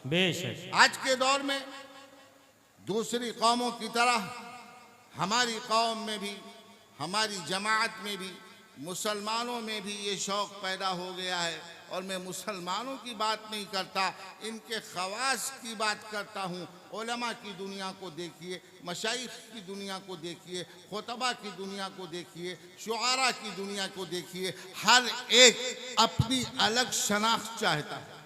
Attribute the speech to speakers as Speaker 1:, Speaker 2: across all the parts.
Speaker 1: बेशक।
Speaker 2: आज के दौर में दूसरी कौमों की तरह हमारी कौम में भी, हमारी जमात में भी, मुसलमानों में भी ये शौक़ पैदा हो गया है। और मैं मुसलमानों की बात नहीं करता, इनके ख़वास की बात करता हूँ। उलमा की दुनिया को देखिए, मशाइख की दुनिया को देखिए, खुतबा की दुनिया को देखिए, शुआरा की दुनिया को देखिए। हर एक अपनी अलग शनाख्त चाहता है,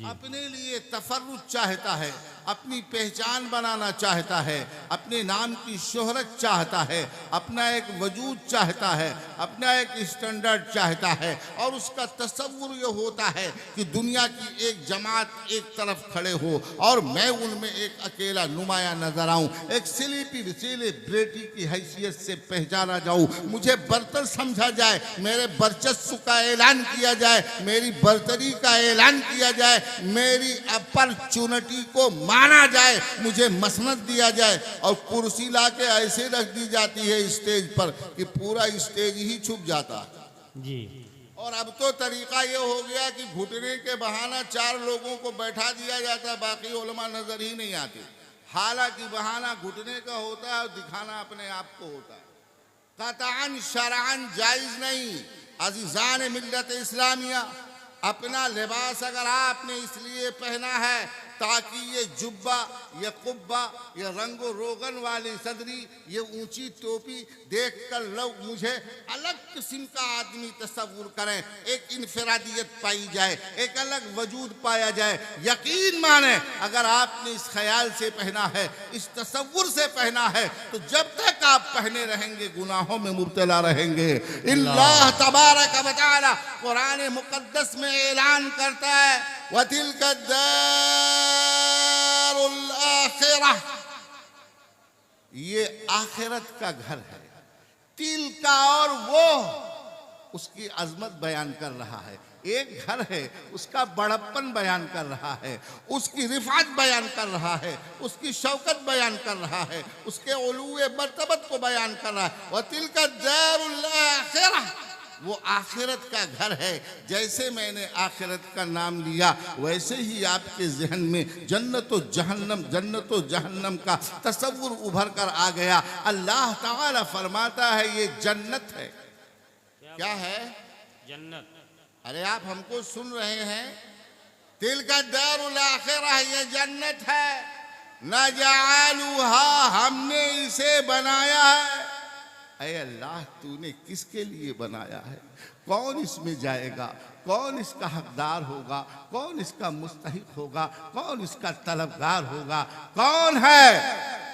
Speaker 2: अपने लिए तफर्रुज चाहता है, अपनी पहचान बनाना चाहता है, अपने नाम की शोहरत चाहता है, अपना एक वजूद चाहता है, अपना एक स्टैंडर्ड चाहता है। और उसका तसव्वुर ये होता है कि दुनिया की एक जमात एक तरफ खड़े हो और मैं उनमें एक अकेला नुमाया नजर आऊं, एक सेलिब्रिटी की हैसियत से पहचाना जाऊं, मुझे बरतर समझा जाए, मेरे वर्चस्व का ऐलान किया जाए, मेरी बरतरी का ऐलान किया जाए, मेरी अपॉर्चुनिटी को माना जाए, मुझे मसनद दिया जाए। और कुर्सी लाके ऐसे रख दी जाती है स्टेज पर कि पूरा स्टेज ही छुप जाता है
Speaker 1: जी।
Speaker 2: और अब तो तरीका ये हो गया कि घुटने के बहाना 4 लोगों को बैठा दिया जाता है, बाकी उलमा नजर ही नहीं आते। हालांकि बहाना घुटने का होता है और दिखाना अपने आप को होता है। कतअन शरअन जायज नहीं। अज़ीज़ान मिल्लत इस्लामिया, अपना लिबास अगर आपने इसलिए पहना है ताकि ये जुब्बा, ये कुब्बा, ये रंगो रोगन वाली सदरी, ये ऊंची टोपी देखकर लोग मुझे अलग किस्म का आदमी तस्वुर करें, एक इनफरादियत पाई जाए, एक अलग वजूद पाया जाए। यकीन माने अगर आपने इस ख्याल से पहना है, इस तस्वुर से पहना है, तो जब तक आप पहने रहेंगे गुनाहों में मुब्तला रहेंगे। अल्लाह तबारक व तआला कुरान मुक़द्दस में ऐलान करता है, वतिल्का दारुल आखिरह, ये आखिरत का घर है। तिल का, और वो उसकी अजमत बयान कर रहा है। एक घर है, उसका बड़प्पन बयान कर रहा है, उसकी रिफात बयान कर रहा है, उसकी शौकत बयान कर रहा है, उसके उलूए मर्तबत को बयान कर रहा है। वतिल्का दारुल आखिरह, वो आखिरत का घर है। जैसे मैंने आखिरत का नाम लिया, वैसे ही आपके जहन में जन्नत व जहन्नम का तसव्वुर उभर कर आ गया। अल्लाह ताला फरमाता है ये जन्नत है। क्या है?
Speaker 1: जन्नत।
Speaker 2: अरे आप हमको सुन रहे हैं? तिल्का दारुल आखिरह, ये जन्नत है। नजअलुहा, हमने इसे बनाया है। अरे अल्लाह, तूने किसके लिए बनाया है? कौन इसमें जाएगा? कौन इसका हकदार होगा? कौन इसका मुस्तहिक होगा? कौन इसका तलबगार होगा? कौन है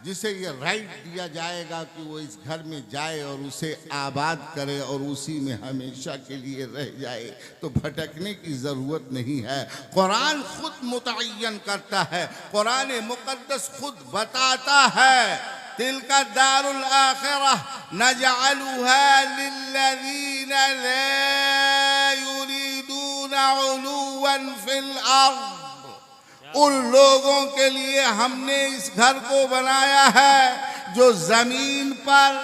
Speaker 2: जिसे ये राइट दिया जाएगा कि वो इस घर में जाए और उसे आबाद करे और उसी में हमेशा के लिए रह जाए? तो भटकने की ज़रूरत नहीं है। कुरान खुद मुतय्यन करता है, कुरान मुक़द्दस खुद बताता है, तिल्का दारुल आखिरह नजअलुहा लिल्लज़ीना ला युरीदूना उलुवन फिल अर्द, उन लोगों के लिए हमने इस घर को बनाया है जो जमीन पर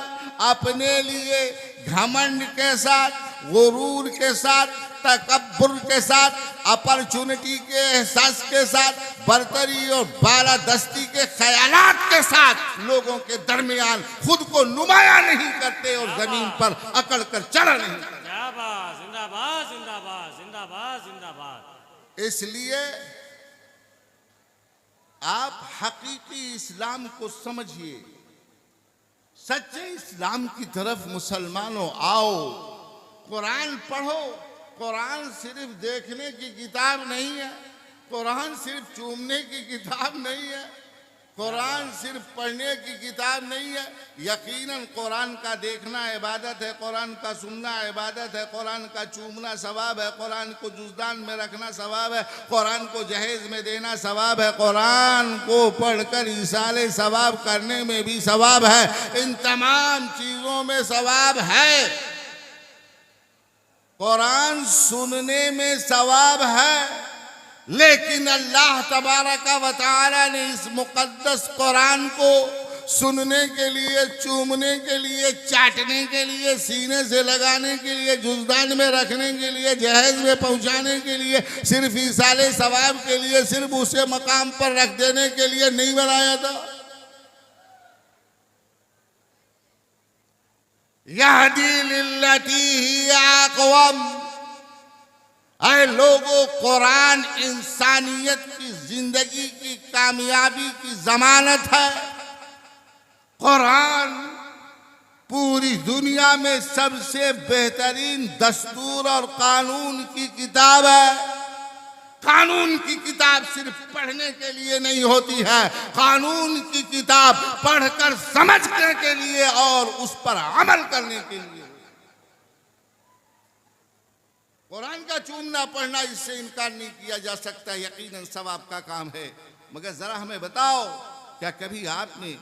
Speaker 2: अपने लिए घमंड के साथ, गुरूर के साथ, तकब्बुर के साथ, अपॉर्चुनिटी के एहसास के साथ, बरतरी और बालादस्ती के ख्यालात के साथ लोगों के दरमियान खुद को नुमाया नहीं करते और जमीन पर अकड़ कर चढ़ा नहीं करते।
Speaker 1: जिंदाबाद जिंदाबाद जिंदाबाद जिंदाबाद।
Speaker 2: इसलिए आप हकीकी इस्लाम को समझिए, सच्चे इस्लाम की तरफ मुसलमानों आओ, कुरान पढ़ो। कुरान सिर्फ देखने की किताब नहीं है, कुरान सिर्फ चूमने की किताब नहीं है, कुरान सिर्फ पढ़ने की किताब नहीं है। यकीनन कुरान का देखना इबादत है, कुरान का सुनना इबादत है, कुरान का चूमना सवाब है, कुरान को जुज़दान में रखना सवाब है, कुरान को जहेज में देना सवाब है, कुरान को पढ़कर इसाले सवाब करने में भी सवाब है। इन तमाम चीज़ों में सवाब है। कुरान सुनने में सवाब है, लेकिन अल्लाह तबारक व तआला ने इस मुक़द्दस कुरान को सुनने के लिए, चूमने के लिए, चाटने के लिए, सीने से लगाने के लिए, जुज़दान में रखने के लिए, जहेज में पहुंचाने के लिए, सिर्फ ईसाले सवाब के लिए, सिर्फ उसे मकाम पर रख देने के लिए नहीं बनाया था। यहदी लिल्लती हिया अक़वम। ऐ लोगों, कुरान इंसानियत की जिंदगी की कामयाबी की जमानत है। कुरान पूरी दुनिया में सबसे बेहतरीन दस्तूर और कानून की किताब है। कानून की किताब सिर्फ पढ़ने के लिए नहीं होती है, कानून की किताब पढ़कर समझने के लिए और उस पर अमल करने के लिए। कुरान का चूमना पढ़ना, इससे इनकार नहीं किया जा सकता, यकीनन सवाब का काम है। मगर जरा हमें बताओ, क्या कभी आपने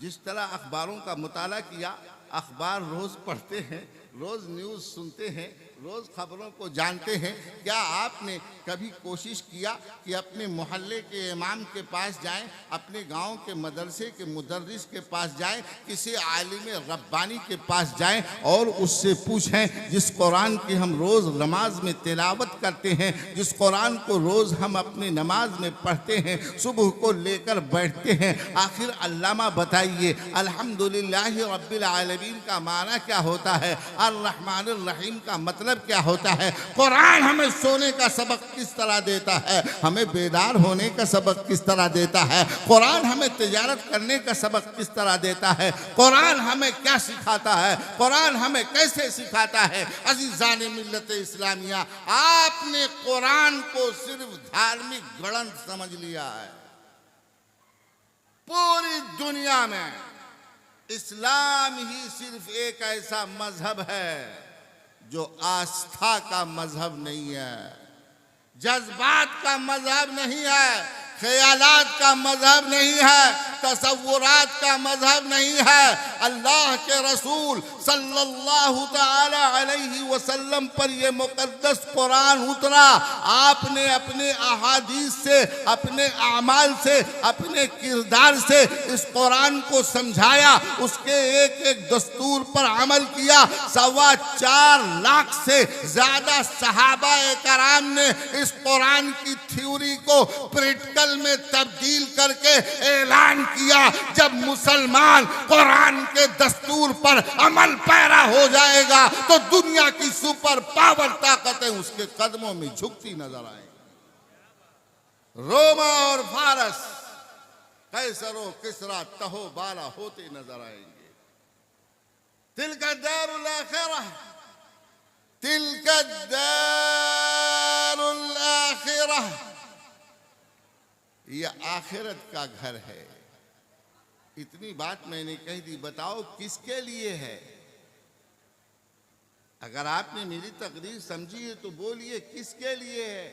Speaker 2: जिस तरह अखबारों का मुताला किया, अखबार रोज पढ़ते हैं, रोज न्यूज़ सुनते हैं, रोज खबरों को जानते हैं, क्या आपने कभी कोशिश किया कि अपने मोहल्ले के इमाम के पास जाएं, अपने गांव के मदरसे के मुदर्रिस के पास जाएं, किसी आलिम रब्बानी के पास जाएं और उससे पूछें, जिस कुरान की हम रोज़ नमाज में तिलावत करते हैं, जिस कुरान को रोज़ हम अपनी नमाज में पढ़ते हैं, सुबह को लेकर बैठते हैं, आखिर अल्लामा बताइए अल्हम्दुलिल्लाहि रब्बिल आलमीन का माना क्या होता है, अर्रहमानिर रहीम का मतलब क्या होता है। कुरान हमें सोने का सबक किस तरह देता है, हमें बेदार होने का सबक किस तरह देता है। कुरान हमें तिजारत करने का सबक किस तरह देता है। कुरान हमें क्या सिखाता है, कुरान हमें कैसे सिखाता है। अज़ीज़ान मिल्लत इस्लामिया, आपने कुरान को सिर्फ धार्मिक ग्रंथ समझ लिया है। पूरी दुनिया में इस्लाम ही सिर्फ एक ऐसा मजहब है जो आस्था का मजहब नहीं है, जज्बात का मजहब नहीं है, ख्यालात का मजहब नहीं है, तसव्वुरात का मजहब नहीं है। अल्लाह के रसूल सल्लल्लाहु ताला अलैहि वसल्लम पर यह मुकद्दस कुरान उतरा। आपने अपने अहादीस से, अपने अमाल से, अपने किरदार से इस कुरान को समझाया, उसके एक एक दस्तूर पर अमल किया। 4.25 लाख से ज्यादा सहाबा कराम ने इस कुरान की थ्योरी को प्रैक्टिकल में तब्दील करके ऐलान किया, जब मुसलमान कुरान के दस्तूर पर अमल पैरा हो जाएगा तो दुनिया की सुपर पावर ताकतें उसके कदमों में झुकती नजर आएंगी। रोमा और फारस, कैसरो किसरा तहो बाला होते नजर आएंगे। तिलका दारुल आखिरह, तिलका दारुल आखिरह, यह आखिरत का घर है। इतनी बात मैंने कह दी, बताओ किसके लिए है। अगर आपने मेरी तकरीर समझी है तो बोलिए किसके लिए है।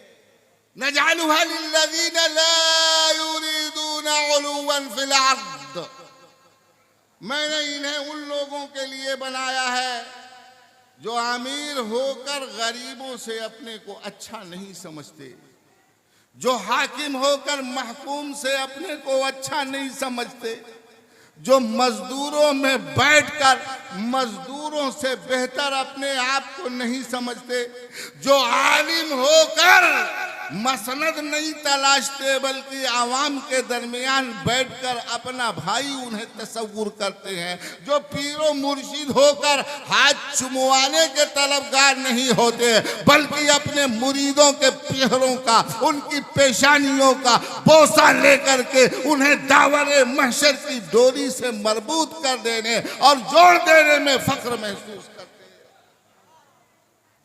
Speaker 2: नजालुहा लिल्लज़ीना ला युरीदूना उलुवन फिल अर्द, मैंने इन्हें उन लोगों के लिए बनाया है जो अमीर होकर गरीबों से अपने को अच्छा नहीं समझते, जो हाकिम होकर महकूम से अपने को अच्छा नहीं समझते, जो मजदूरों में बैठकर मजदूरों से बेहतर अपने आप को नहीं समझते, जो आलिम होकर मसनद नहीं तलाशते बल्कि आवाम के दरमियान बैठकर अपना भाई उन्हें तसव्वुर करते हैं, जो पीरो मुर्शिद होकर हाथ चुमवाने के तलबगार नहीं होते बल्कि अपने मुरीदों के पीरों का, उनकी पेशानियों का बोसा लेकर के उन्हें दावरे महशर की डोरी से मरबूत कर देने और जोड़ देने में फख्र महसूस करते हैं।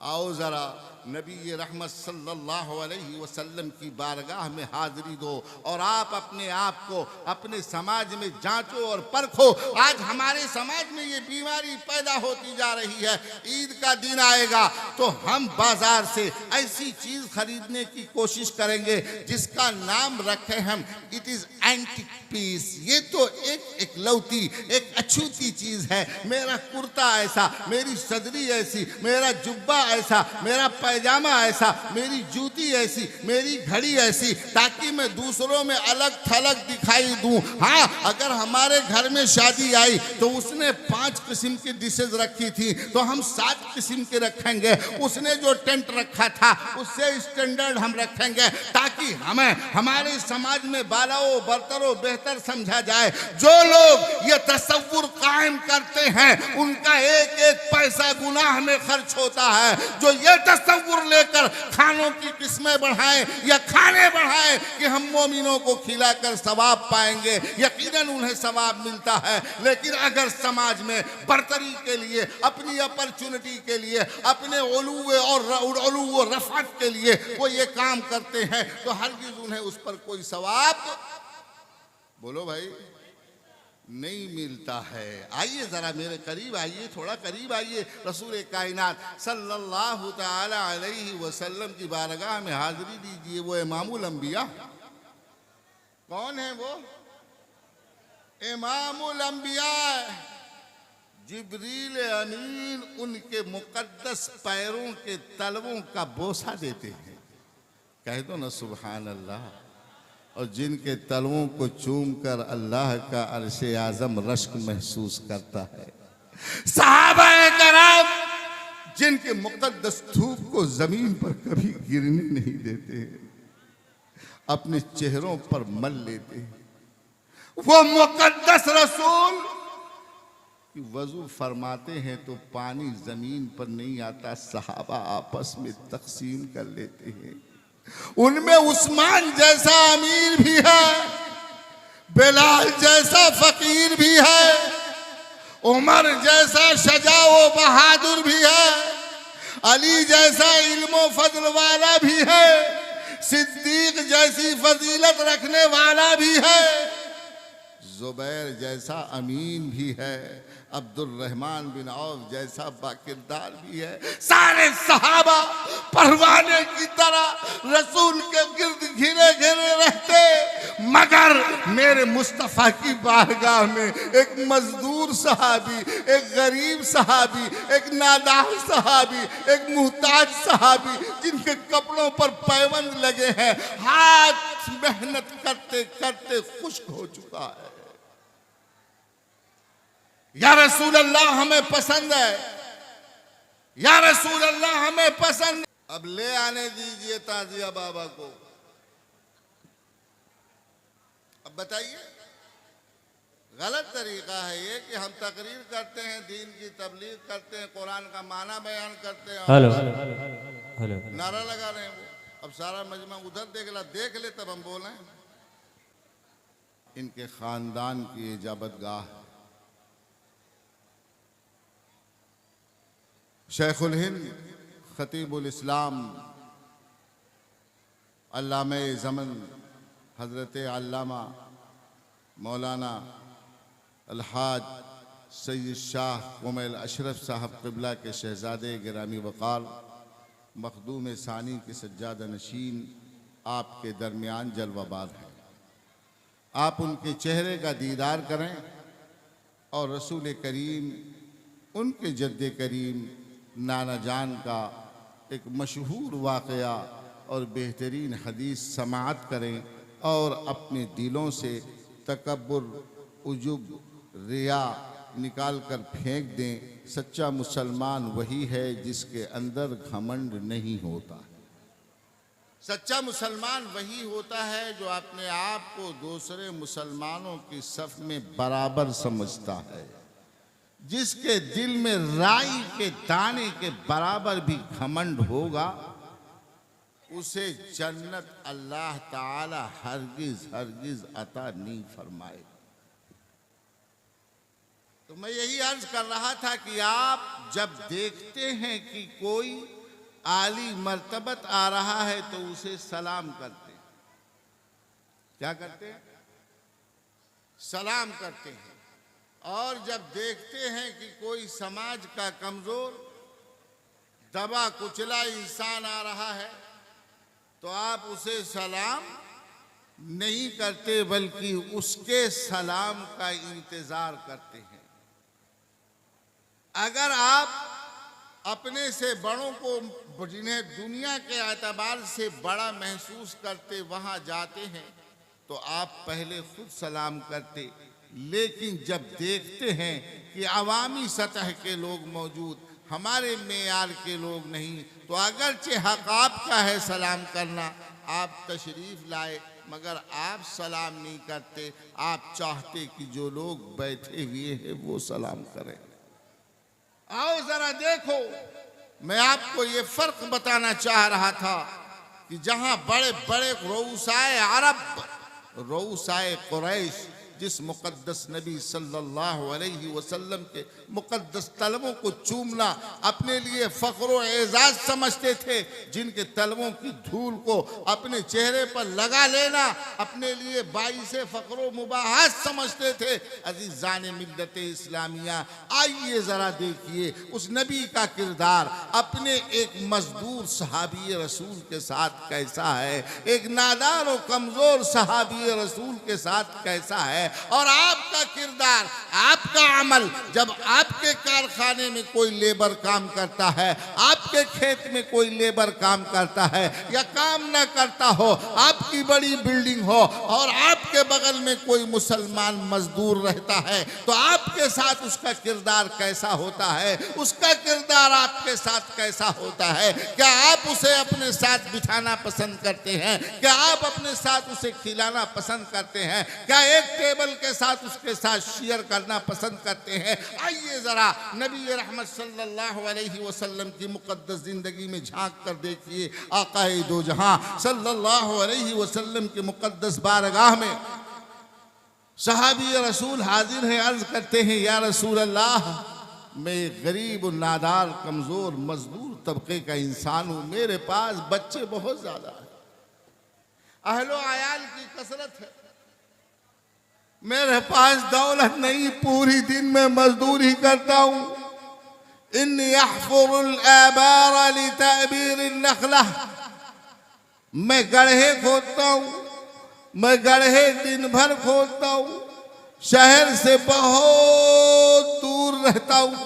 Speaker 2: आओ जरा नबी रहमत सल्लल्लाहु अलैहि वसल्लम की बारगाह में हाजिरी दो और आप अपने आप को अपने समाज में जांचो और परखो। आज हमारे समाज में ये बीमारी पैदा होती जा रही है। ईद का दिन आएगा तो हम बाजार से ऐसी चीज खरीदने की कोशिश करेंगे जिसका नाम रखे हम इट इज एंटीक पीस। ये तो एक इकलौती एक अछूती चीज है। मेरा कुर्ता ऐसा, मेरी सदरी ऐसी, मेरा जुब्बा ऐसा, मेरा पैजामा ऐसा, मेरी जूती ऐसी, मेरी घड़ी ऐसी, ताकि मैं दूसरों में अलग थलग दिखाई दूं। हाँ, अगर हमारे घर में शादी आई तो उसने 5 किस्म की डिशेज रखी थी तो हम 7 किस्म के रखेंगे। उसने जो टेंट रखा था उससे स्टैंडर्ड हम रखेंगे, ताकि हमें हमारे समाज में बालाओ बरतरो बेहतर समझा जाए। जो लोग ये तसव्वुर कायम करते हैं उनका एक एक पैसा गुनाह में खर्च होता है। जो ये तसव्वुर लेकर खानों की किस्में बढ़ाएं या खाने बढ़ाएं कि हम मोमिनों को खिलाकर सवाब पाएंगे, यकीनन उन्हें सवाब मिलता है। लेकिन अगर समाज में बरतरी के लिए, अपनी अपॉर्चुनिटी के लिए, अपने उलूवे और रफ़अत के लिए वो ये काम करते हैं तो हरगिज़ उन्हें उस पर कोई सवाब, बोलो भाई, नहीं मिलता है। आइए जरा मेरे करीब आइए, थोड़ा करीब आइए। रसूल कायनात सल्लल्लाहु ताला अलैहि वसल्लम की बारगाह में हाजिरी दीजिए। वो इमामुल अंबिया, कौन है वो? इमामुल अंबिया जिब्रील अमीन उनके मुकद्दस पैरों के तलवों का बोसा देते हैं। कह दो ना सुभान अल्लाह। और जिनके तलवों को चूम कर अल्लाह का अर्शे आज़म रश्क महसूस करता है। सहाबाए कराम जिनके मुकद्दस धूप को जमीन पर कभी गिरने नहीं देते, अपने चेहरों पर मल लेते हैं। वो मुकद्दस रसूल कि वजू फरमाते हैं तो पानी जमीन पर नहीं आता, सहाबा आपस में तकसीम कर लेते हैं। उनमें उस्मान जैसा अमीर भी है, बिलाल जैसा फकीर भी है, उमर जैसा शजाओ बहादुर भी है, अली जैसा इल्मो फजल वाला भी है, सिद्दीक जैसी फजीलत रखने वाला भी है, जुबैर जैसा अमीन भी है, अब्दुल रहमान बिन औफ जैसा बाकिरदार भी है। सारे सहाबा परवाने की तरह रसूल के गिर्द घिरे घिरे रहते, मगर मेरे मुस्तफ़ा की बारगाह में एक मजदूर सहाबी, एक गरीब सहाबी, एक नादार सहाबी, एक मुहताज सहाबी, जिनके कपड़ों पर पैबंद लगे हैं, हाथ मेहनत करते करते खुश्क हो चुका है। या रसूल अल्लाह हमें पसंद है, या रसूल अल्लाह हमें पसंद। अब ले आने दीजिए ताजिया बाबा को। अब बताइए, गलत तरीका है ये कि हम तकरीर करते हैं, दीन की तबलीग करते हैं, कुरान का माना बयान करते हैं, हेलो नारा लगा रहे हैं। वो अब सारा मजमा उधर देख ले तब हम बोलें। इनके खानदान की इजाबत गाह शेखुल हिंद खतीबुल इस्लाम अल्लामा ज़मन हज़रत अल्लामा मौलाना अलहाज सैयद शाह कुमैल अशरफ साहब क़िबला के शहज़ादे गिरामी वक़ार मखदूम सानी के सज्जादा नशीन आपके दरमियान जलवाबाद हैं। आप उनके चेहरे का दीदार करें और रसूल करीम, उनके जद्द करीम नाना जान का एक मशहूर वाक़या और बेहतरीन हदीस समाअत करें और अपने दिलों से तकब्बुर, उजुब, रिया निकाल कर फेंक दें। सच्चा मुसलमान वही है जिसके अंदर घमंड नहीं होता। सच्चा मुसलमान वही होता है जो अपने आप को दूसरे मुसलमानों की सफ में बराबर समझता है। जिसके दिल में राई के दाने के बराबर भी घमंड होगा, उसे जन्नत अल्लाह ताला हरगिज हरगिज अता नहीं फरमाए। तो मैं यही अर्ज कर रहा था कि आप जब देखते हैं कि कोई आली मर्तबत आ रहा है तो उसे सलाम करते हैं। क्या करते हैं? सलाम करते हैं। और जब देखते हैं कि कोई समाज का कमजोर, दबा कुचला इंसान आ रहा है तो आप उसे सलाम नहीं करते बल्कि उसके सलाम का इंतजार करते हैं। अगर आप अपने से बड़ों को, जिन्हें दुनिया के एतबार से बड़ा महसूस करते, वहां जाते हैं तो आप पहले खुद सलाम करते, लेकिन जब देखते हैं कि अवामी सतह के लोग मौजूद, हमारे मेयार के लोग नहीं, तो अगरचे हक आपका है सलाम करना, आप तशरीफ लाए, मगर आप सलाम नहीं करते। आप चाहते कि जो लोग बैठे हुए हैं वो सलाम करें। आओ जरा देखो, मैं आपको ये फर्क बताना चाह रहा था कि जहां बड़े बड़े रऊसाए अरब, रऊसाए कुरैश, जिस मुकद्दस नबी सल्लल्लाहु अलैहि वसल्लम के मुकद्दस तलबों को चूमना अपने लिए फ़ख्र व एजाज़ समझते थे, जिनके तलबों की धूल को अपने चेहरे पर लगा लेना अपने लिए बाइसे फ़ख्र व मुबाहत समझते थे। अज़ीज़ान मिल्लत इस्लामिया, आइए ज़रा देखिए उस नबी का किरदार अपने एक मजदूर सहाबी रसूल के साथ कैसा है, एक नादार और कमज़ोर सहाबी रसूल के साथ कैसा है, और आपका किरदार, आपका अमल, जब आपके कारखाने में कोई लेबर काम करता है, आपके खेत में कोई लेबर काम करता है या काम ना करता हो, आपकी बड़ी बिल्डिंग हो और आपके बगल में कोई मुसलमान मजदूर रहता है, तो आपके साथ उसका किरदार कैसा होता है, उसका किरदार आपके साथ कैसा होता है। क्या आप उसे अपने साथ बिठाना पसंद करते हैं? क्या आप अपने साथ उसे खिलाना पसंद करते हैं? क्या एक टेबल के साथ उसके साथ शेयर करना पसंद करते हैं? आइए जरा नबी रहमत सल्लल्लाहु अलैहि वसल्लम की मुकद्दस जिंदगी में झांक कर देखिए। आकाए दो जहां सल्लल्लाहु अलैहि वसल्लम के मुकद्दस बारगाह में सहाबी रसूल हाजिर हैं, अर्ज करते हैं, या रसूल अल्लाह, मैं गरीब नादार कमजोर मजदूर तबके का इंसान हूं, मेरे पास बच्चे बहुत ज्यादा है, अहलो आयाल की कसरत है, मेरे पास दौलत नहीं, पूरी दिन में मजदूरी करता हूं। इन्नी अहफुरुल आबार लितअबीर नखला, मैं गड्ढे खोदता हूं, मैं गड्ढे दिन भर खोदता हूं, शहर से बहुत दूर रहता हूं,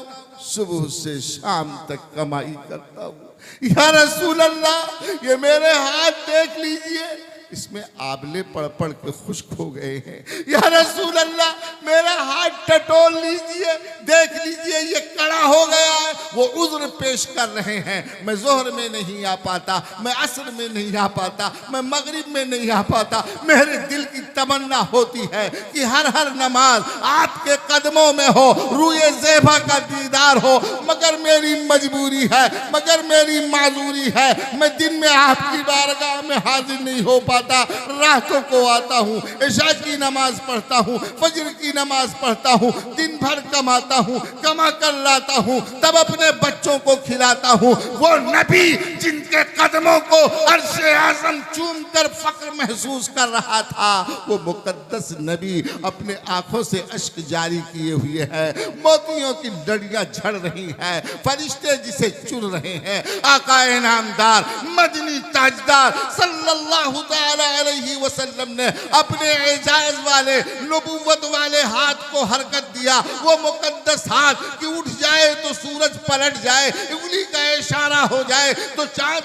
Speaker 2: सुबह से शाम तक कमाई करता हूं। या रसूल अल्लाह, ये मेरे हाथ देख लीजिए, इसमें आबले पड़ पड़ के खुश्क हो गए हैं। या रसूल अल्लाह, मेरा हाथ टटोल लीजिए, देख लीजिए ये कड़ा हो गया है। वो उज़्र पेश कर रहे हैं, मैं जोहर में नहीं आ पाता, मैं असर में नहीं आ पाता, मैं मगरिब में नहीं आ पाता। मेरे दिल की तमन्ना होती है कि हर नमाज आपके कदमों में हो, रूए ज़ेबा का दीदार हो, मगर मेरी मजबूरी है, मगर मेरी माजूरी है, मैं दिन में आपकी बारगाह में हाजिर नहीं हो पाता। रातों को आता हूँ, इशा की नमाज पढ़ता हूँ, फजर की नमाज पढ़ता हूँ, दिन भर कमाता हूँ, कमा कर लाता हूँ, तब अपने बच्चों को खिलाता हूँ। वो नबी जिनके कदमों को अर्शे आज़म चूम कर फक्र महसूस कर रहा था, वो मुकद्दस नबी अपने आंखों से अश्क जारी किए हुए है, मोतियों की लड़ियां झड़ रही हैं, फरिश्ते जिसे चुन रहे हैं। आकाए नामदार मदनी ताजदार सल्लल्लाहु अलैहि वसल्लम ने अपने एजाज वाले नबूवत वाले हाथ को हरकत दिया। वो मुकद्दस हाथ कि उठ जाए तो सूरज पलट जाए, उंगली का इशारा हो जाए तो चांद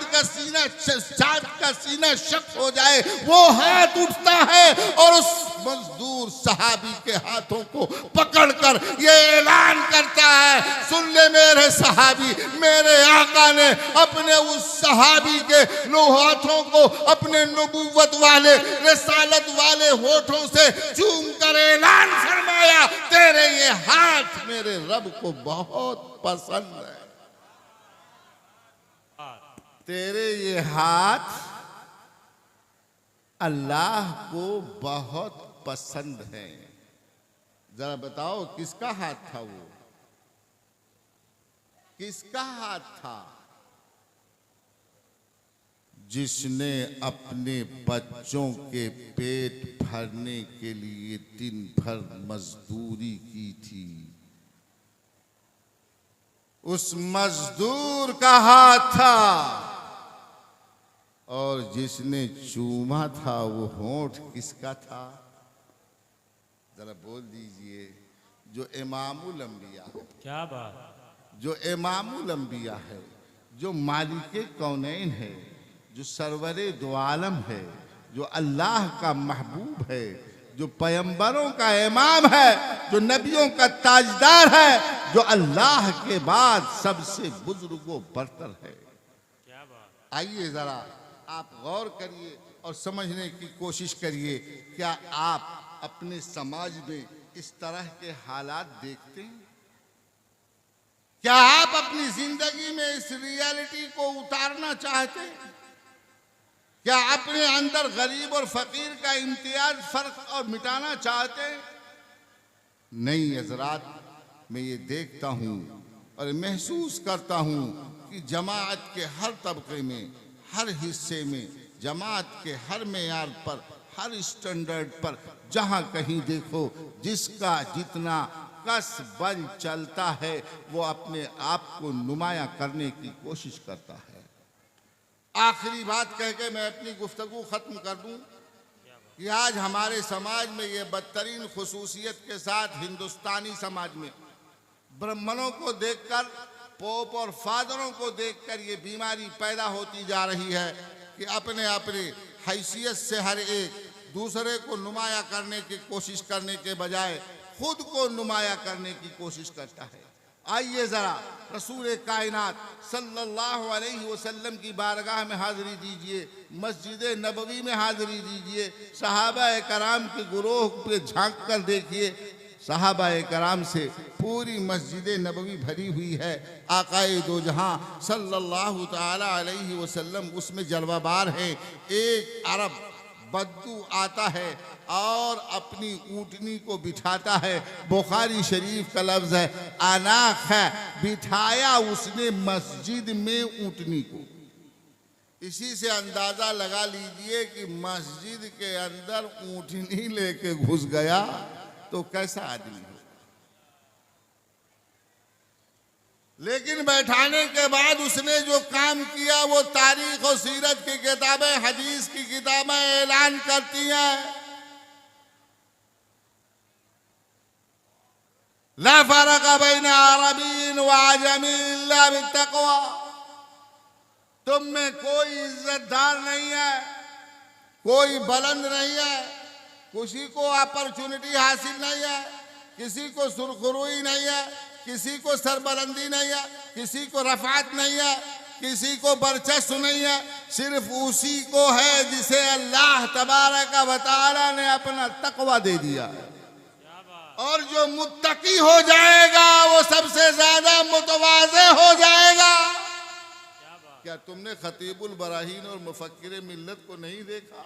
Speaker 2: का सीना शक हो जाए। वो हाथ उठता है और उस मजदूर सहाबी के हाथों को पकड़कर ये ऐलान करता है, सुन ले मेरे सहाबी, मेरे आका ने अपने उस सहाबी के लो हाथों को अपने नबूवत वाले रिसालत वाले होठों से चूम कर ऐलान फरमाया, तेरे ये हाथ मेरे रब को बहुत पसंद है, तेरे ये हाथ अल्लाह को बहुत पसंद है। जरा बताओ किसका हाथ था वो, किसका हाथ था? जिसने अपने बच्चों के पेट भरने के लिए दिन भर मजदूरी की थी। उस मजदूर का हाथ था और जिसने चूमा था वो होंठ किसका था? जरा बोल दीजिए। जो इमामुल अंबिया है,
Speaker 1: क्या बात,
Speaker 2: जो इमामुल अंबिया है, जो मालिके कौनैन है, जो सरवरे दो आलम है, जो अल्लाह का महबूब है, जो पैगंबरों का इमाम है, जो नबियों का ताजदार है, जो अल्लाह के बाद सबसे बुजुर्गो बरतर है।
Speaker 1: क्या बात।
Speaker 2: आइए जरा आप गौर करिए और समझने की कोशिश करिए। क्या आप अपने समाज में इस तरह के हालात देखते हैं? क्या आप अपनी जिंदगी में इस रियलिटी को उतारना चाहते हैं? क्या अपने अंदर गरीब और फकीर का इम्तियाज, फर्क और मिटाना चाहते हैं? नहीं हजरात, मैं ये देखता हूँ और महसूस करता हूँ कि जमात के हर तबके में, हर हिस्से में, जमात के हर मेयार पर, हर स्टैंडर्ड पर जहाँ कहीं देखो, जिसका जितना कस बल चलता है वो अपने आप को नुमाया करने की कोशिश करता है। आखिरी बात कह के मैं अपनी गुफ्तगू खत्म कर दूं कि आज हमारे समाज में ये बदतरीन खुसूसियत के साथ हिंदुस्तानी समाज में ब्राह्मणों को देखकर, पोप और फादरों को देखकर ये बीमारी पैदा होती जा रही है कि अपने अपने हैसियत से हर एक दूसरे को नुमाया करने की कोशिश करने के बजाय खुद को नुमाया करने की कोशिश करता है। आइए जरा रसूल कायनात सल्लल्लाहु अलैहि वसल्लम की बारगाह में हाजिरी दीजिए, मस्जिद नबवी में हाजिरी दीजिए, सहाबा कराम के गुरोह पे झांक कर देखिए। सहाबा कराम से पूरी मस्जिद नबवी भरी हुई है। आकाए दो जहां सल्लल्लाहु ताला अलैहि वसल्लम उसमें जलवाबार है। एक अरब बद्दू आता है और अपनी ऊँटनी को बिठाता है। बुखारी शरीफ का लफ्ज है अनाख है, बिठाया उसने मस्जिद में ऊँटनी को। इसी से अंदाजा लगा लीजिए कि मस्जिद के अंदर ऊँटनी लेके घुस गया तो कैसा आदमी हो। लेकिन बैठाने के बाद उसने जो काम किया वो तारीख और सीरत की किताबें, हदीस की किताबें ऐलान करती हैं। ला फरक बैन अरबीन व अजमी इल्ला बित्तक़वा। तुम में कोई इज्जतदार नहीं है, कोई बुलंद नहीं है, किसी को अपॉर्चुनिटी हासिल नहीं है, किसी को सुरखरुई नहीं है, किसी को सरबलंदी नहीं है, किसी को रफात नहीं है, किसी को बरचस्व नहीं है। सिर्फ उसी को है जिसे अल्लाह तबारक व तआला ने अपना तकवा दे दिया है। और जो मुत्तकी हो जाएगा वो सबसे ज्यादा मुतवाज़े हो जाएगा। क्या तुमने खतीबुल बराहीन और मुफक्किर मिल्लत को नहीं देखा?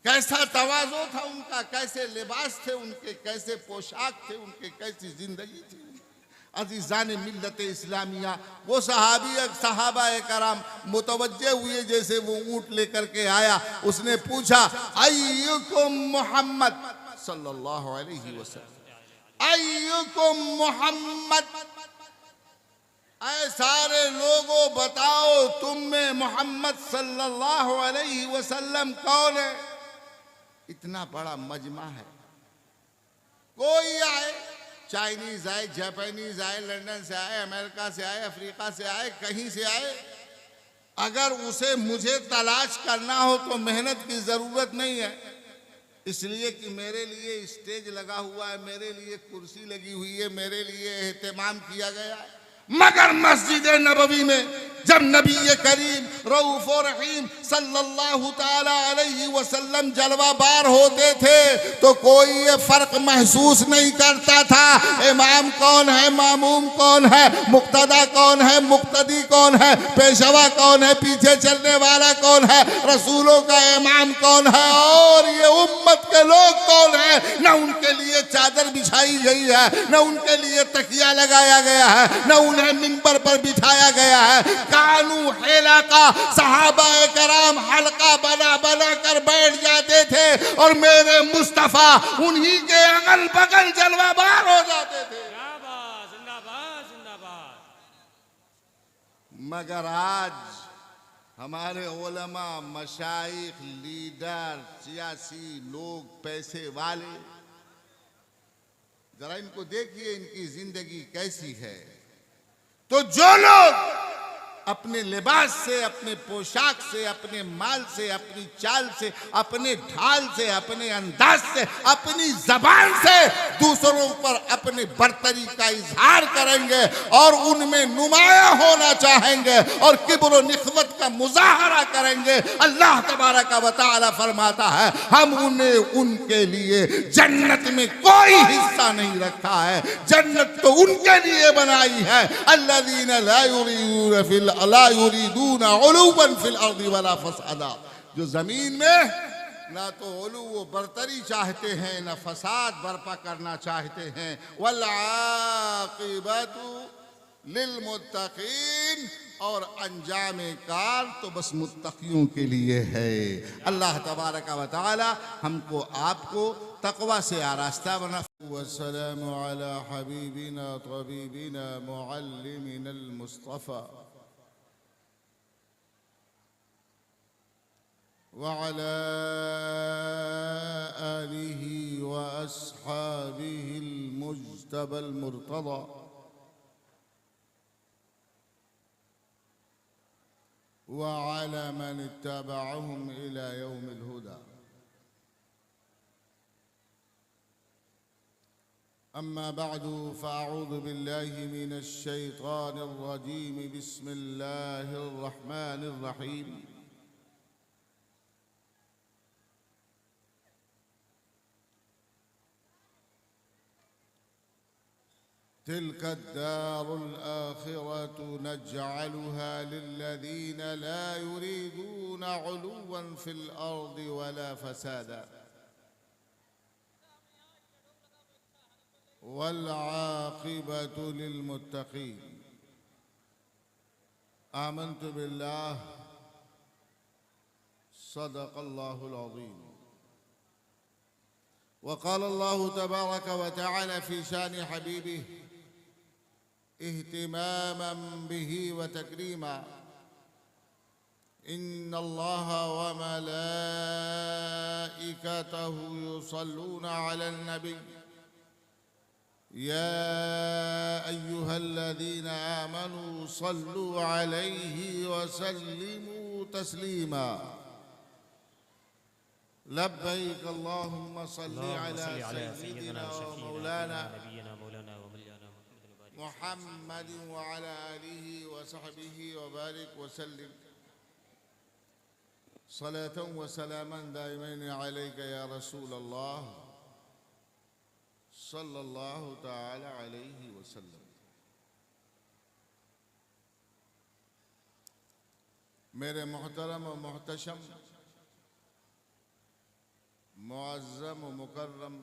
Speaker 2: कैसा तवाज़ो था उनका, कैसे लिबास थे उनके, कैसे पोशाक थे उनके, कैसी जिंदगी थी। अज़ीज़ान मिल्लत इस्लामिया, वो सहाबा कराम मुतवज्जे हुए जैसे वो ऊँट लेकर के आया। उसने पूछा अय्युकुम मोहम्मद सल्लल्लाहु अलैहि वसल्लम, अय्युकुम मोहम्मद, ऐ सारे लोगों बताओ तुम में मोहम्मद सल्लल्लाहु अलैहि वसल्लम कौन है? इतना बड़ा मजमा है, कोई आए, चाइनीज आए, जापानीज आए, लंदन से आए, अमेरिका से आए, अफ्रीका से आए, कहीं से आए, अगर उसे मुझे तलाश करना हो तो मेहनत की जरूरत नहीं है। इसलिए कि मेरे लिए स्टेज लगा हुआ है, मेरे लिए कुर्सी लगी हुई है, मेरे लिए एहतमाम किया गया है। मगर मस्जिद नबवी में जब नबी करीम रऊफ और रहीम सल्लल्लाहु ताला अलैहि वसल्लम जलवाबार होते थे तो कोई ये फर्क महसूस नहीं करता था इमाम कौन है, मामूम कौन है, मुक्तदा कौन है, मुक्तदी कौन है, पेशवा कौन है, पीछे चलने वाला कौन है, रसूलों का इमाम कौन है और ये उम्मत के लोग कौन है। न उनके लिए चादर बिछाई गई है, न उनके लिए तकिया लगाया गया है, न उन्हें मिंबर पर बिठाया गया है। कानू हेला का सहाबा कराम हल्का बना बना कर बैठ जाते थे और मेरे मुस्तफा उन्हीं के अगल बगल जलवाबार हो जाते थे।
Speaker 1: जिंदाबाद जिंदाबाद।
Speaker 2: मगर आज हमारे उलमा, मशाइख, लीडर, सियासी लोग, पैसे वाले, जरा इनको देखिए, इनकी जिंदगी कैसी है। तो जो लोग अपने लिबास से, अपने पोशाक से, अपने माल से, अपनी चाल से, अपने ढाल से, अपने अंदाज से, अपनी जबान से दूसरों पर अपने बर्तरी का इजहार करेंगे और उनमें नुमाया होना चाहेंगे और किब्र निखवत का मुजाहरा करेंगे, अल्लाह तबारक व तआला फरमाता है हम उन्हें, उनके लिए जन्नत में कोई हिस्सा नहीं रखा है। जन्नत तो उनके लिए बनाई है, अल्लज़ीना ला युरीदूना उलूवन फिल अर्दि वला फसादा, जो जमीन में ना तो उलू व बरतरी चाहते हैं, ना फसाद बर्पा करना चाहते हैं। वल आक़िबतु लिलमुत्तक़ीन, और अंजाम कार तो बस मुत्तकियों के लिए है। अल्लाह तबारक व तआला हमको आपको तक़वा से आरास्ता बना। वस्सलामु अला हबीबिना तबीबिना मुअल्लिमिनल मुस्तफ़ा वअला आलिहि व अस्हाबिहिल मुज्तबल मुर्तज़ा वअला मन इत्तबअहुम इला यौमिल हुदा। अम्मा बअदु फ़अऊज़ु बिल्लाहि मिनश शैतानिर रजीम। बिस्मिल्लाहिर रहमानिर रहीम। तिल्क दारुल आखिरतु नजअलुहा लिल्लज़ीना ला युरीदूना उलुव्वन फिल अर्दि वला फसादा वल आक़िबतु लिलमुत्तक़ीन। आमन्तु बिल्लाह सदक़ल्लाहुल अज़ीम। वक़ाल अल्लाहु तबारक व तआला फ़ी शानि हबीबिह इह्तिमामन बिही व तकरीमा। इन्नल्लाह व मलाइकतहु युसल्लूना अलन नबी या अय्युहल्लज़ीना आमनू सल्लू अलैहि व सल्लिमू तस्लीमा। लब्बैक अल्लाहुम्मा सल्लि अला सय्यिदिना व मौलाना मुहम्मद व अला आलिहि व सहबिहि व बारिक व सल्लिम सलातन व सलामन दाइमैन अलैका या रसूल अल्लाह सल्लल्लाहु तआला अलैहि वसल्लम। मेरे मोहतरम व मोहतशम, मुअज़्ज़म व मुकर्रम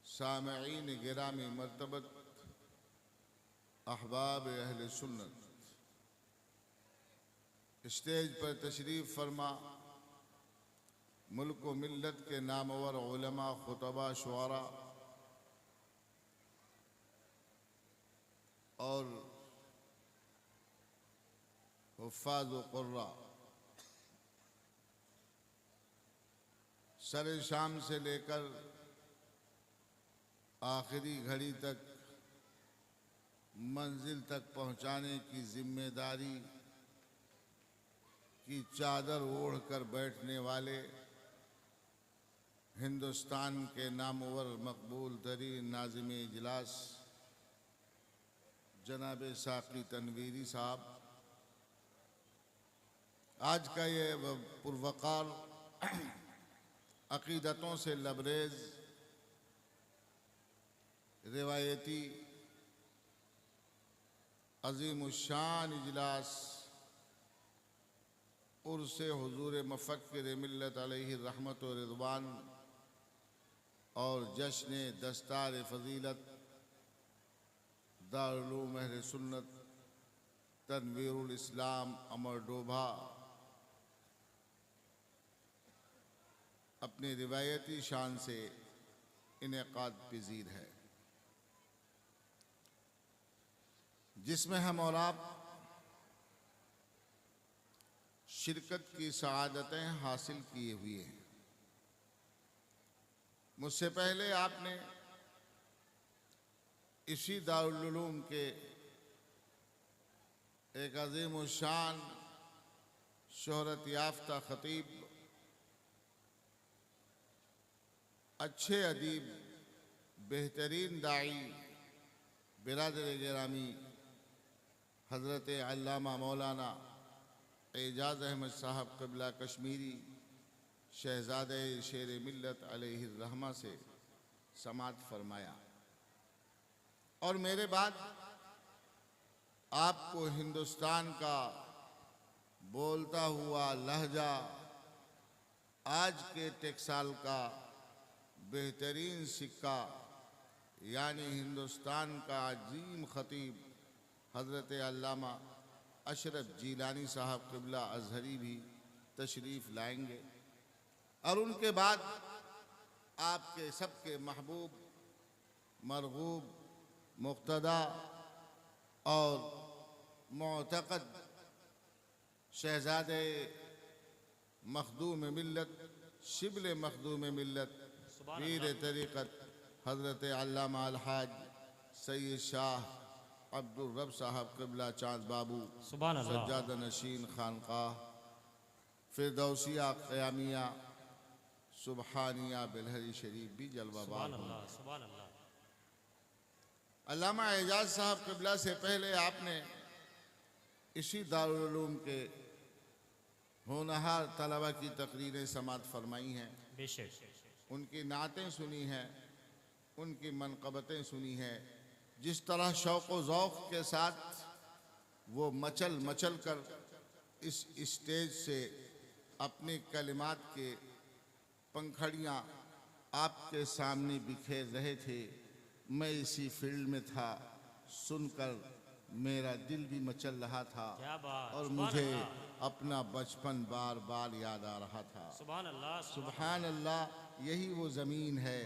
Speaker 2: सामईन गिरामी मर्तबत अहबाब अहले सुन्नत, स्टेज पर तशरीफ़ फरमा मुल्क व मिल्लत के नामवर उलमा, खुतबा, शुआरा और हुफ़्फ़ाज़ व क़ुर्रा, सरे शाम से लेकर आखिरी घड़ी तक मंजिल तक पहुंचाने की जिम्मेदारी की चादर ओढ़कर बैठने वाले हिंदुस्तान के नामवर मकबूल तरीन नाज़िम इजलास जनाब साक़ी तनवीरी साहब, आज का ये पुरवकार अक़ीदतों से लबरेज़ रिवायती अज़ीमुश्शान इजलास उर्से हुज़ूर मुफ़क्किर मिल्लत अलैहि रहमत व रिज़वान और जश्न दस्तार फ़ज़ीलत दारुल उलूम अहले सुन्नत तनवीरुल इस्लाम अमर डोभा अपनी रिवायती शान से इनेक़ाद पज़ीर है, जिसमें हम और आप शिरकत की सआदतें हासिल किए हुए हैं। मुझसे पहले आपने इसी दारुल उलूम के एक अजीम शान शोहरत याफ्ता खतीब, अच्छे अदीब, बेहतरीन दाई, बिरादर गिरामी हज़रत अल्लामा मौलाना एजाज़ अहमद साहब क़िबला कश्मीरी शहज़ादे शेर मिल्लत अलैहिर्रहमा से समाअत फरमाया। और मेरे बाद आपको हिंदुस्तान का बोलता हुआ लहजा, आज के टेक्साल का बेहतरीन सिक्का, यानी हिंदुस्तान का अजीम खतीब हज़रत अल्लामा अशरफ जीलानी साहब क़िबला अज़हरी भी तशरीफ़ लाएंगे। और उनके बाद आपके सबके महबूब, मरगूब, मुक़्तदा और मुअतक़द शहज़ादे मखदूम मिल्लत, शिबल मखदूम मिल्लत, पीर तरीक़त हज़रत अल्लामा अलहाज सैयद शाह अब्दुल रब साहब क़िबला चाँद बाबू सज्जादा नशीन खानक़ाह फिरदौसिया क़यामिया सुबहानिया बिलहरी शरीफ भी जलवाबाद हों। अल्लामा एजाज साहब क़िबला से पहले आपने इसी दारुल उलूम के होनहार तलबा की तकरीरें समाअत फरमाई हैं। उनकी नातें सुनी हैं, उनकी मनक़बतें सुनी हैं। जिस तरह शौक़ व ज़ौक़ के साथ वो मचल मचल कर इस स्टेज से अपने कलिमात के पंखड़ियाँ आपके सामने बिखेर रहे थे, मैं इसी फील्ड में था, सुनकर मेरा दिल भी मचल रहा था और मुझे अपना बचपन बार बार याद आ रहा था। सुभान अल्लाह, यही वो ज़मीन है,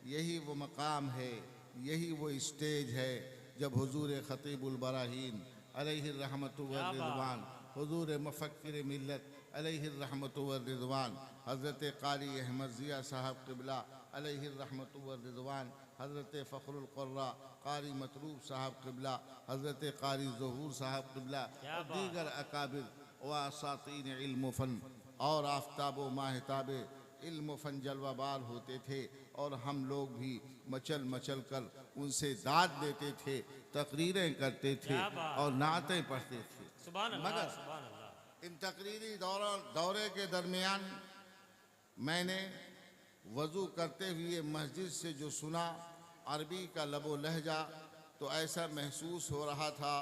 Speaker 2: यही वो मकाम है, यही वो स्टेज है जब हुजूर ख़तीबुल बराहीन अलैहिर्रहमतु व रिज़वान, हुजूर मुफ़क्किर मिल्लत अलैहिर्रहमतु व रिज़वान, हज़रत क़ारी अहमद ज़िया साहब क़िबला अलैहिर्रहमतु व रिज़वान, हज़रत फ़ख़रुल क़ुर्रा क़ारी मतरूब साहब क़िबला, हज़रत क़ारी ज़हूर साहब क़िबला और दीगर अकाबिर व असातीन इल्म फ़न और आफ्ताब व माहताब इल्म फ़न जलवाबार होते थे। और हम लोग भी मचल मचल कर उनसे दाद देते थे, तकरीरें करते थे और नातें पढ़ते थे। मगर इन तकरीरी दौरे के दरमियान मैंने वज़ू करते हुए मस्जिद से जो सुना अरबी का लबो लहजा, तो ऐसा महसूस हो रहा था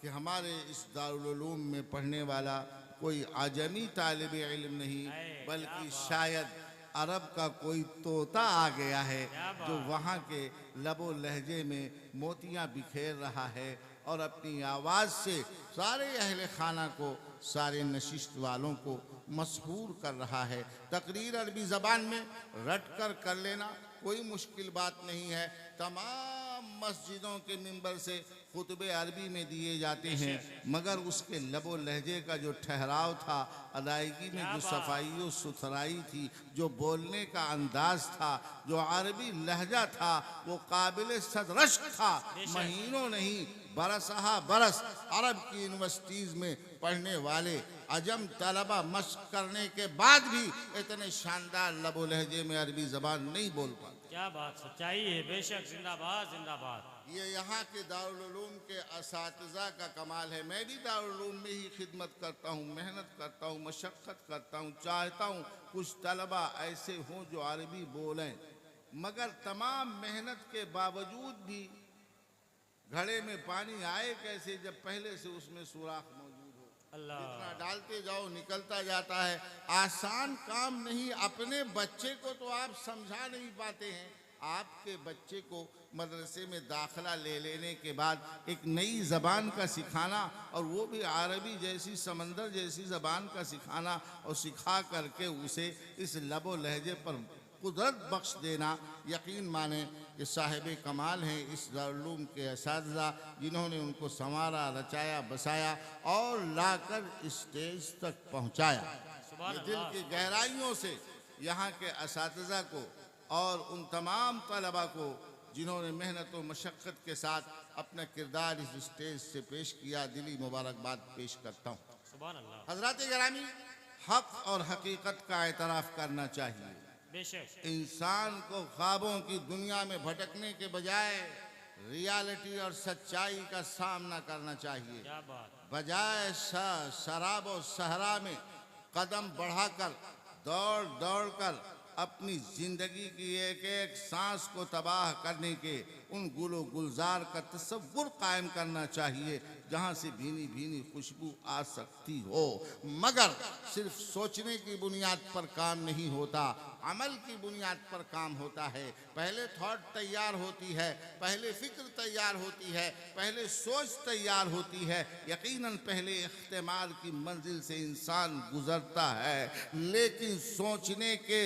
Speaker 2: कि हमारे इस दारुल उलूम में पढ़ने वाला कोई आजमी तालिब इल्म नहीं, बल्कि शायद अरब का कोई तोता आ गया है जो वहाँ के लबो लहजे में मोतियाँ बिखेर रहा है और अपनी आवाज़ से सारे अहले खाना को, सारे नशिस्त वालों को मसहूर कर रहा है। तकरीर अरबी ज़बान में रट कर लेना कोई मुश्किल बात नहीं है। तमाम मस्जिदों के मिंबर से खुतबे अरबी में दिए जाते हैं, मगर उसके लबो लहजे का जो ठहराव था, अदायगी में जो सफाई और सुथराई थी, जो बोलने का अंदाज था, जो अरबी लहजा था, वो काबिल सदरश्क था। महीनों नहीं बरसहा बरस अरब की यूनिवर्सिटीज़ में पढ़ने वाले अजम तलबा मश्क करने के बाद भी इतने शानदार लबो लहजे में अरबी ज़बान नहीं बोल पाते।
Speaker 1: क्या बात, सच्चाई है, बेशक। जिंदाबाद जिंदाबाद।
Speaker 2: ये यहाँ के दारुल उलूम के असातिज़ा का कमाल है। मैं भी दारुल उलूम में ही खिदमत करता हूँ, मेहनत करता हूँ, मशक्क़त करता हूँ, चाहता हूँ कुछ तलबा ऐसे हों जो अरबी बोलें, मगर तमाम मेहनत के बावजूद भी घड़े में पानी आए कैसे जब पहले से उसमें सुराख मौजूद हो। जितना डालते जाओ निकलता जाता है। आसान काम नहीं। अपने बच्चे को तो आप समझा नहीं पाते हैं, आपके बच्चे को मदरसे में दाखिला ले लेने के बाद एक नई ज़बान का सिखाना, और वो भी अरबी जैसी समंदर जैसी ज़बान का सिखाना, और सिखा करके उसे इस लबो लहजे पर कुदरत बख्श देना, यकीन माने कि साहिब कमाल हैं इस दारुल के असातिज़ा, जिन्होंने उनको संवारा, रचाया, बसाया और लाकर स्टेज तक पहुंचाया। ये दिल की गहराइयों से यहाँ के असातिज़ा को और उन तमाम तलबा को जिन्होंने मेहनत और मशक्क़त के साथ अपना किरदार इस स्टेज से पेश किया, दिली मुबारकबाद पेश करता हूँ।
Speaker 1: सुभान अल्लाह।
Speaker 2: हज़रात गिरामी, हक़ और हकीकत का एतराफ़ करना चाहिए।
Speaker 1: बेशक
Speaker 2: इंसान को ख्वाबों की दुनिया में भटकने के बजाय रियलिटी और सच्चाई का सामना करना चाहिए।
Speaker 1: क्या बात।
Speaker 2: बजाय शराब और सहरा में कदम बढ़ाकर दौड़ दौड़ कर अपनी जिंदगी की एक एक सांस को तबाह करने के उन गुलो गुलजार का तसव्वुर कायम करना चाहिए जहाँ से भीनी भीनी खुशबू आ सकती हो। मगर सिर्फ सोचने की बुनियाद पर काम नहीं होता, अमल की बुनियाद पर काम होता है। पहले थॉट तैयार होती है, पहले फिक्र तैयार होती है, पहले सोच तैयार होती है, यकीनन पहले इख्तिमार की मंजिल से इंसान गुजरता है। लेकिन सोचने के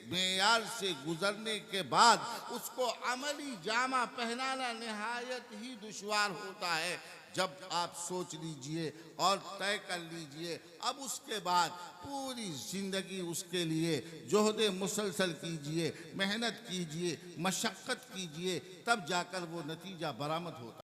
Speaker 2: मेयार से गुजरने के बाद उसको अमली जामा पहनाना निहायत ही दुश्वार होता है। जब आप सोच लीजिए और तय कर लीजिए, अब उसके बाद पूरी ज़िंदगी उसके लिए जोहदे मुसलसल कीजिए, मेहनत कीजिए, मशक्क़त कीजिए, तब जाकर वो नतीजा बरामद होता है।